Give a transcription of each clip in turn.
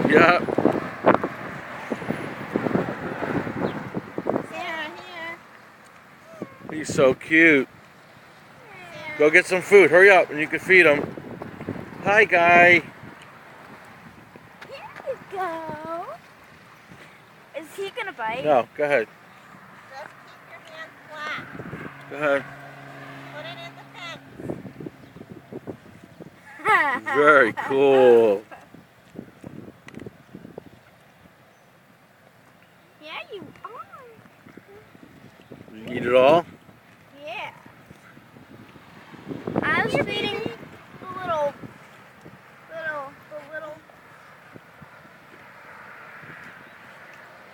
Yeah. Sarah, here. He's so cute. Go get some food. Hurry up, and you can feed him. Hi, Guy. Here you go. Is he gonna bite? No, go ahead. Just keep your hands flat. Go ahead. Put it in the pen. Very cool. Yeah, you are. You eat it all? Yeah. I was feeding the little,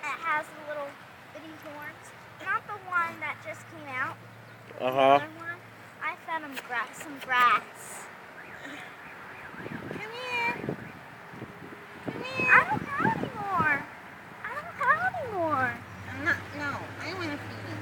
it has the little bitty horns. Not the one that just came out. The other one. I fed him some grass. Come here. Come here. I don't have any more. I don't have any more. No, I want to feed him.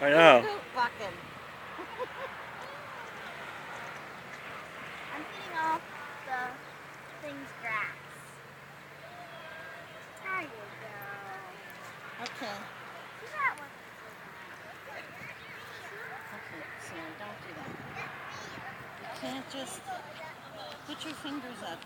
I know. I'm feeding off the thing's grass. There you go. Okay. See that one? Okay, Sarah, don't do that. You can't just put your fingers up.